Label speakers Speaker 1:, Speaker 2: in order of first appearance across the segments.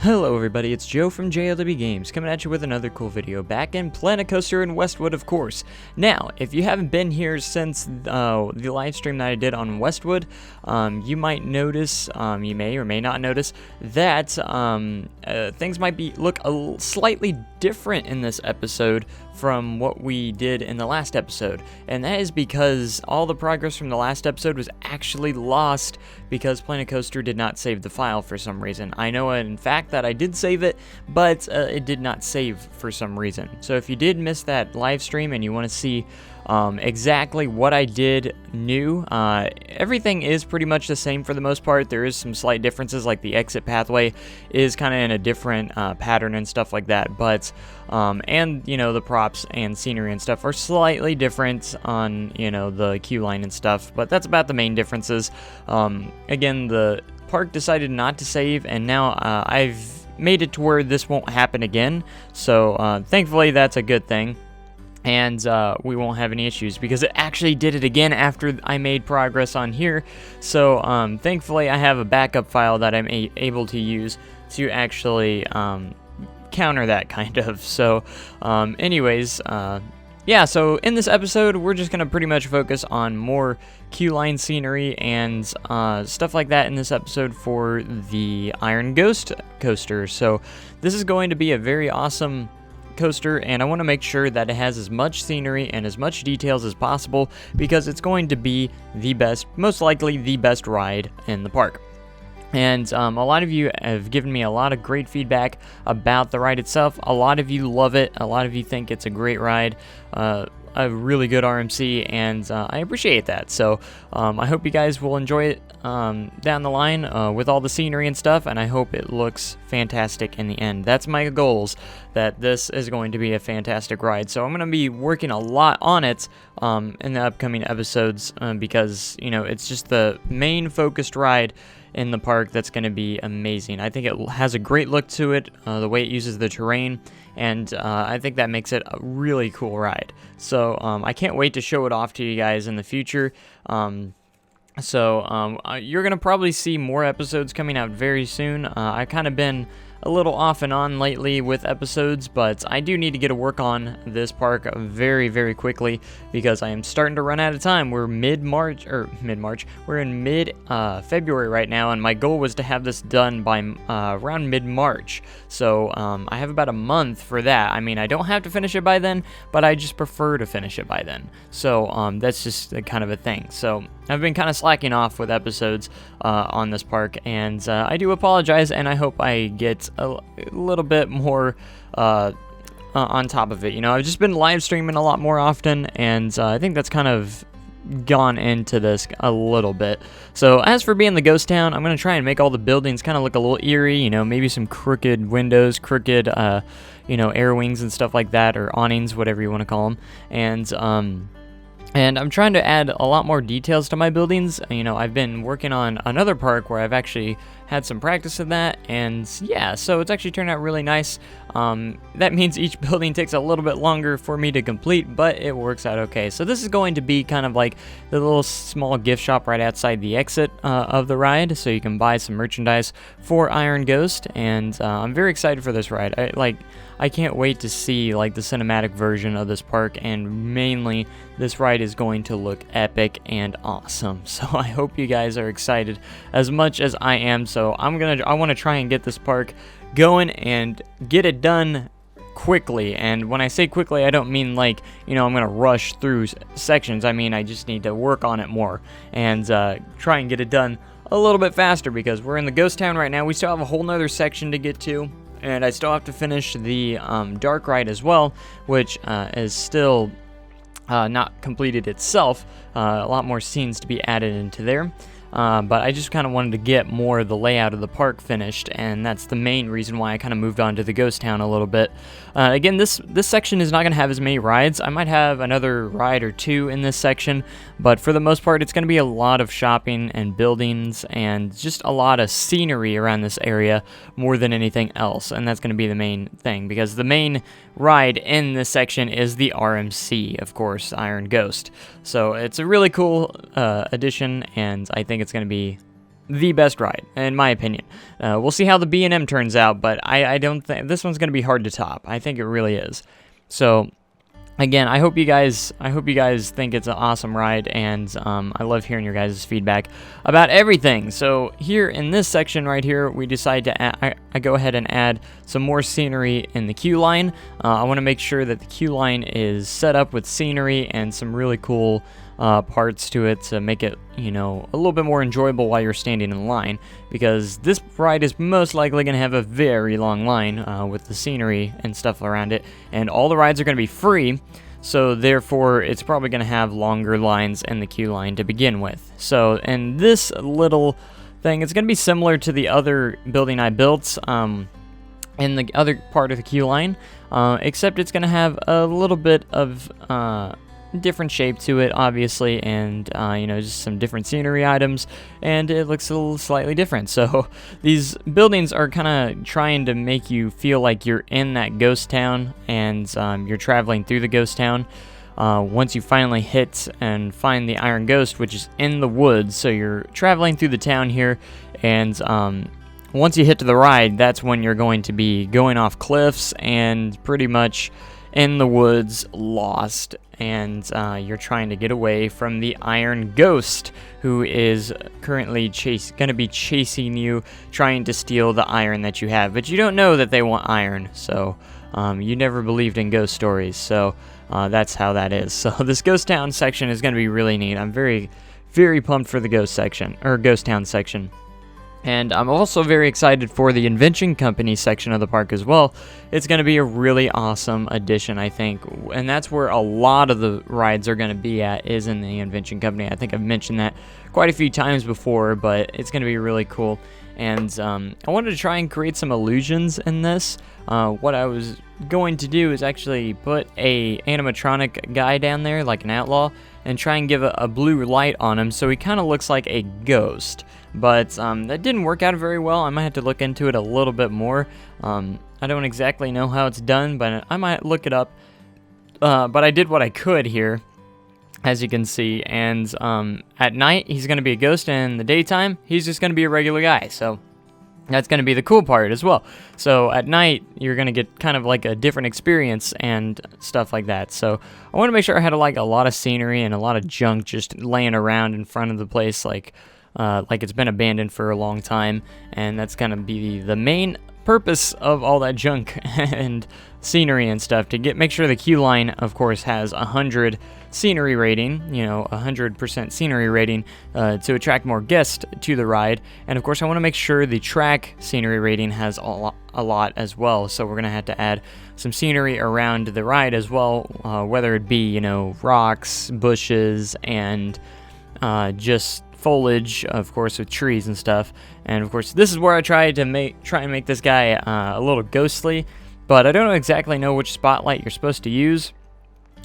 Speaker 1: Hello everybody, it's Joe from JLW Games, coming at you with another cool video, back in Planet Coaster in Westwood, of course. Now, if you haven't been here since the live stream that I did on Westwood, you might notice, you may or may not notice, that things might look slightly different in this episode from what we did in the last episode. And that is because all the progress from the last episode was actually lost because Planet Coaster did not save the file for some reason. I know in fact that I did save it, but it did not save for some reason. So if you did miss that live stream and you want to see exactly what I did new, everything is pretty much the same for the most part. There is some slight differences, like the exit pathway is kind of in a different pattern and stuff like that, but and you know, the props and scenery and stuff are slightly different on, you know, the queue line and stuff, but that's about the main differences. Again, the park decided not to save, and now I've made it to where this won't happen again, so thankfully that's a good thing. And we won't have any issues because it actually did it again after I made progress on here. So thankfully I have a backup file that I'm able to use to actually counter that kind of. So anyways, yeah, so in this episode we're just going to pretty much focus on more queue line scenery and stuff like that in this episode for the Iron Ghost coaster. So this is going to be a very awesome coaster, and I want to make sure that it has as much scenery and as much details as possible because it's going to be the best, most likely the best ride in the park. And a lot of you have given me a lot of great feedback about the ride itself. A lot of you love it. A lot of you think it's a great ride, a really good RMC, and I appreciate that. So I hope you guys will enjoy it down the line with all the scenery and stuff, and I hope it looks fantastic in the end. That's my goals, that this is going to be a fantastic ride. So I'm going to be working a lot on it in the upcoming episodes because, you know, it's just the main focused ride in the park that's going to be amazing. I think it has a great look to it, the way it uses the terrain, and I think that makes it a really cool ride. So I can't wait to show it off to you guys in the future. So you're going to probably see more episodes coming out very soon. I've kind of been a little off and on lately with episodes, but I do need to get to work on this park very, very quickly because I am starting to run out of time. We're we're in mid-February right now, and my goal was to have this done by around mid-March. So I have about a month for that. I mean, I don't have to finish it by then, but I just prefer to finish it by then. So that's just kind of a thing. So I've been kind of slacking off with episodes on this park, and I do apologize, and I hope I get a little bit more on top of it. You know, I've just been live streaming a lot more often, and I think that's kind of gone into this a little bit. So as for being the ghost town, I'm going to try and make all the buildings kind of look a little eerie, you know, maybe some crooked windows, crooked, you know, air wings and stuff like that, or awnings, whatever you want to call them. And I'm trying to add a lot more details to my buildings. You know, I've been working on another park where I've actually had some practice in that, and yeah, so it's actually turned out really nice. That means each building takes a little bit longer for me to complete, but it works out okay. So this is going to be kind of like the little small gift shop right outside the exit of the ride, so you can buy some merchandise for Iron Ghost, and I'm very excited for this ride. I can't wait to see like the cinematic version of this park, and mainly this ride is going to look epic and awesome. So I hope you guys are excited as much as I am. So I want to try and get this park going and get it done quickly. And when I say quickly, I don't mean like, you know, I'm going to rush through sections. I mean, I just need to work on it more and try and get it done a little bit faster because we're in the ghost town right now. We still have a whole nother section to get to. And I still have to finish the dark ride as well, which is still not completed itself. A lot more scenes to be added into there. But I just kind of wanted to get more of the layout of the park finished, and that's the main reason why I kind of moved on to the ghost town a little bit. Again, this section is not going to have as many rides. I might have another ride or two in this section, but for the most part, it's going to be a lot of shopping and buildings and just a lot of scenery around this area more than anything else, and that's going to be the main thing, because the main ride in this section is the RMC, of course, Iron Ghost. So it's a really cool addition, and I think it's going to be the best ride, in my opinion. We'll see how the B&M turns out, but I don't think this one's going to be hard to top. I think it really is. So, again, I hope you guys think it's an awesome ride, and I love hearing your guys' feedback about everything. So here in this section right here, we decide to I go ahead and add some more scenery in the queue line. I want to make sure that the queue line is set up with scenery and some really cool parts to it to make it, you know, a little bit more enjoyable while you're standing in line, because this ride is most likely going to have a very long line with the scenery and stuff around it, and all the rides are going to be free, so therefore it's probably going to have longer lines in the queue line to begin with. So, and this little thing, it's going to be similar to the other building I built in the other part of the queue line, except it's going to have a little bit of different shape to it, obviously, and you know, just some different scenery items, and it looks a little slightly different. So these buildings are kind of trying to make you feel like you're in that ghost town, and you're traveling through the ghost town. Once you finally hit and find the Iron Ghost, which is in the woods, so you're traveling through the town here, and once you hit to the ride, that's when you're going to be going off cliffs and pretty much in the woods, lost, and you're trying to get away from the Iron Ghost, who is currently going to be chasing you, trying to steal the iron that you have. But you don't know that they want iron, so you never believed in ghost stories, so that's how that is. So this Ghost Town section is going to be really neat. I'm very, very pumped for the Ghost Town section. And I'm also very excited for the Invention Company section of the park as well. It's going to be a really awesome addition, I think. And that's where a lot of the rides are going to be at, is in the Invention Company. I think I've mentioned that quite a few times before, but it's going to be really cool. And I wanted to try and create some illusions in this. What I was going to do is actually put a animatronic guy down there, like an outlaw, and try and give a blue light on him so he kind of looks like a ghost. But that didn't work out very well. I might have to look into it a little bit more. I don't exactly know how it's done, but I might look it up. But I did what I could here, as you can see. And at night, he's going to be a ghost, and in the daytime, he's just going to be a regular guy. So that's going to be the cool part as well. So at night, you're going to get kind of like a different experience and stuff like that. So I want to make sure I had like a lot of scenery and a lot of junk just laying around in front of the place, like it's been abandoned for a long time, and that's gonna be the main purpose of all that junk and scenery and stuff, to make sure the queue line, of course, has 100 scenery rating, 100% scenery rating, to attract more guests to the ride. And of course, I want to make sure the track scenery rating has a lot as well, so we're gonna have to add some scenery around the ride as well, whether it be, rocks, bushes, and just foliage, of course, with trees and stuff. And of course, this is where I tried to try and make this guy a little ghostly, but I don't exactly know which spotlight you're supposed to use.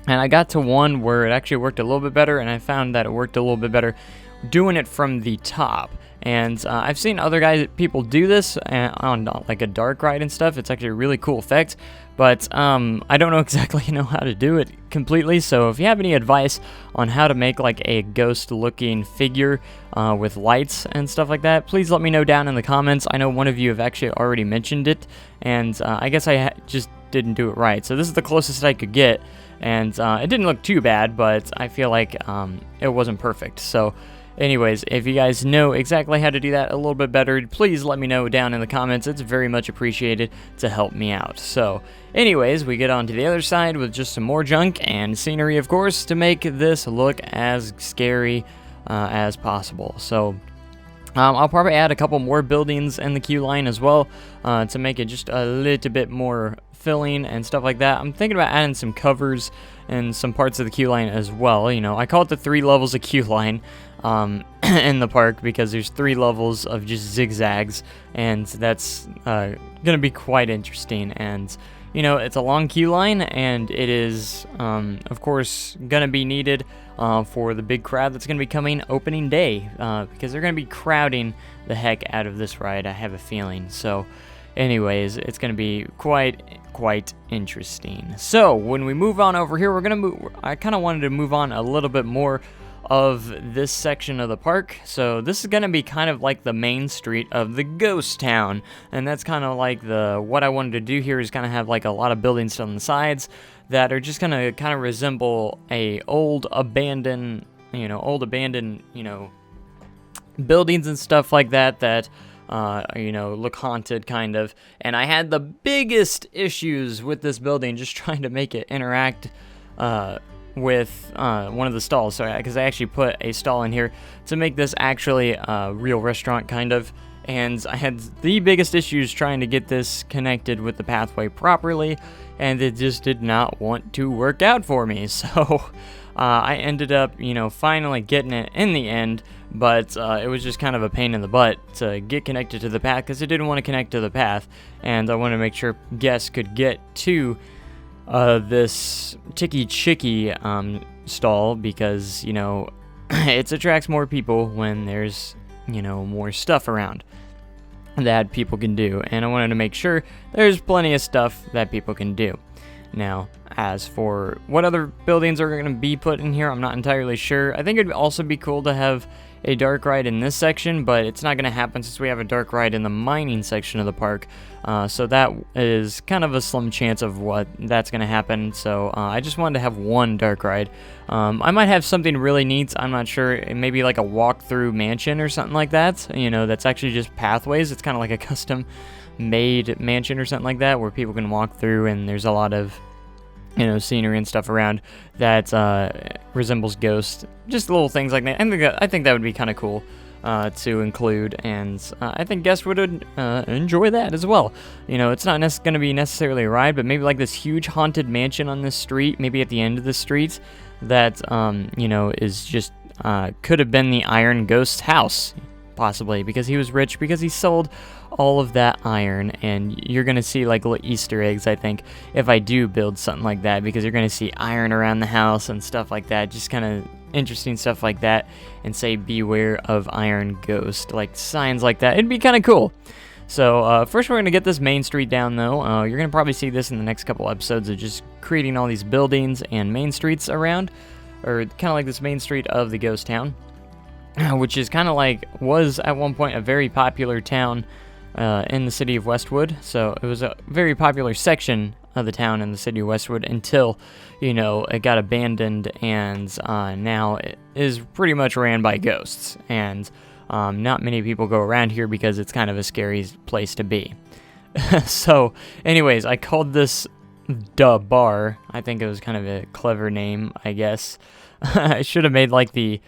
Speaker 1: And I got to one where it actually worked a little bit better, and I found that it worked a little bit better doing it from the top. And I've seen other people do this on like a dark ride and stuff. It's actually a really cool effect, but I don't know exactly how to do it completely. So if you have any advice on how to make like a ghost looking figure with lights and stuff like that, please let me know down in the comments. I know one of you have actually already mentioned it, and I guess I just didn't do it right. So this is the closest I could get, and it didn't look too bad, but I feel like it wasn't perfect. So anyways, if you guys know exactly how to do that a little bit better, please let me know down in the comments. It's very much appreciated to help me out. So anyways, we get on to the other side with just some more junk and scenery, of course, to make this look as scary as possible. So I'll probably add a couple more buildings in the queue line as well, to make it just a little bit more filling and stuff like that. I'm thinking about adding some covers and some parts of the queue line as well. I call it the 3 levels of queue line in the park, because there's 3 levels of just zigzags, and that's gonna be quite interesting. And it's a long queue line, and it is of course gonna be needed for the big crowd that's gonna be coming opening day, because they're gonna be crowding the heck out of this ride, I have a feeling. So anyways, it's gonna be quite interesting. So when we move on over here, I kind of wanted to move on a little bit more of this section of the park. So this is going to be kind of like the main street of the ghost town, and that's kind of like what I wanted to do here is kind of have like a lot of buildings on the sides that are just going to kind of resemble a old abandoned buildings and stuff like that look haunted kind of. And I had the biggest issues with this building just trying to make it interact with one of the stalls. So because I actually put a stall in here to make this actually a real restaurant kind of. And I had the biggest issues trying to get this connected with the pathway properly, and it just did not want to work out for me. So I ended up, finally getting it in the end, but it was just kind of a pain in the butt to get connected to the path because it didn't want to connect to the path, and I wanted to make sure guests could get to this Tiki Chicky stall because, it attracts more people when there's, more stuff around that people can do, and I wanted to make sure there's plenty of stuff that people can do. Now, as for what other buildings are going to be put in here, I'm not entirely sure. I think it'd also be cool to have a dark ride in this section, but it's not going to happen since we have a dark ride in the mining section of the park. So that is kind of a slim chance of what that's going to happen. So I just wanted to have one dark ride. I might have something really neat. I'm not sure. Maybe like a walk-through mansion or something like that. That's actually just pathways. It's kind of like a custom-made mansion or something like that where people can walk through, and there's a lot of scenery and stuff around that resembles ghosts. Just little things like that. I think that would be kind of cool to include, and I think guests would enjoy that as well. It's not going to be necessarily a ride, but maybe like this huge haunted mansion on this street, maybe at the end of the street, that is just could have been the Iron Ghost's house, possibly, because he was rich, because he sold all of that iron. And you're gonna see like little Easter eggs, I think, if I do build something like that, because you're gonna see iron around the house and stuff like that, just kind of interesting stuff like that, and say beware of Iron Ghost, like signs like that. It'd be kind of cool. So first we're going to get this main street down, though. You're going to probably see this in the next couple episodes of just creating all these buildings and main streets around, or kind of like this main street of the ghost town, which is kind of like, was at one point a very popular town in the city of Westwood. So it was a very popular section of the town in the city of Westwood until, it got abandoned, and now it is pretty much ran by ghosts. And not many people go around here because it's kind of a scary place to be. So, anyways, I called this Da Bar. I think it was kind of a clever name, I guess. I should have made like the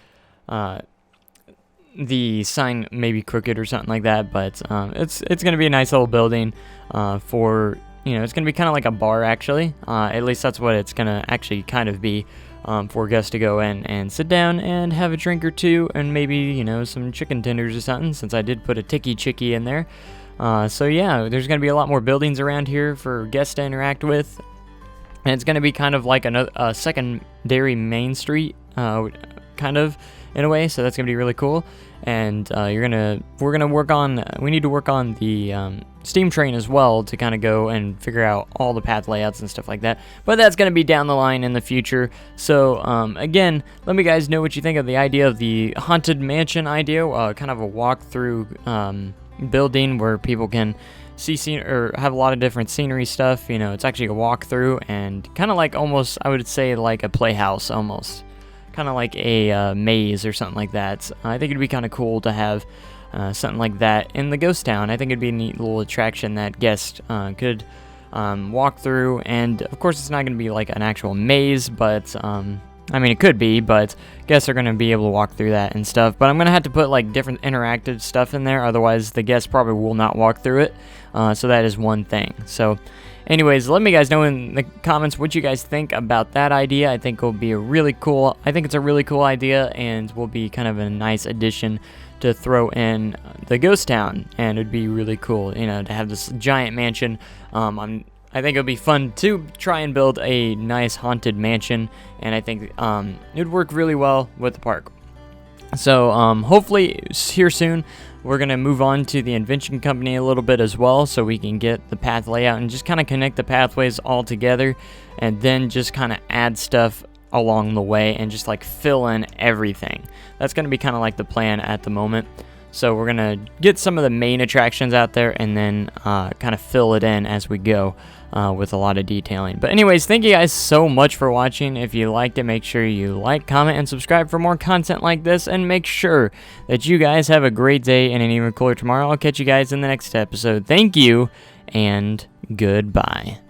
Speaker 1: sign maybe crooked or something like that, but it's gonna be a nice little building for, it's gonna be kind of like a bar, actually. At least that's what it's gonna actually kind of be. For guests to go in and sit down and have a drink or two, and maybe, some chicken tenders or something, since I did put a Tiki Chicky in there. So yeah, there's going to be a lot more buildings around here for guests to interact with, and it's going to be kind of like a secondary main street, kind of, in a way, so that's going to be really cool. And we need to work on the steam train as well, to kind of go and figure out all the path layouts and stuff like that, but that's going to be down the line in the future. So again, let me guys know what you think of the idea of the haunted mansion idea, kind of a walk-through building where people can see or have a lot of different scenery stuff. It's actually a walk-through, and kind of like, almost, I would say, like a playhouse almost. Kind of like a maze or something like that. I think it'd be kind of cool to have something like that in the ghost town. I think it'd be a neat little attraction that guests could walk through. And of course, it's not going to be like an actual maze, but it could be, but guests are going to be able to walk through that and stuff. But I'm going to have to put like different interactive stuff in there, otherwise the guests probably will not walk through it. So that is one thing. So anyways, let me guys know in the comments what you guys think about that idea. I think it's a really cool idea, and will be kind of a nice addition to throw in the ghost town, and it'd be really cool, to have this giant mansion. I think it would be fun to try and build a nice haunted mansion, and I think it would work really well with the park. So hopefully here soon we're going to move on to the invention company a little bit as well, so we can get the path layout and just kind of connect the pathways all together, and then just kind of add stuff along the way and just like fill in everything. That's going to be kind of like the plan at the moment. So we're going to get some of the main attractions out there and then kind of fill it in as we go with a lot of detailing. But anyways, thank you guys so much for watching. If you liked it, make sure you like, comment, and subscribe for more content like this. And make sure that you guys have a great day and an even cooler tomorrow. I'll catch you guys in the next episode. Thank you and goodbye.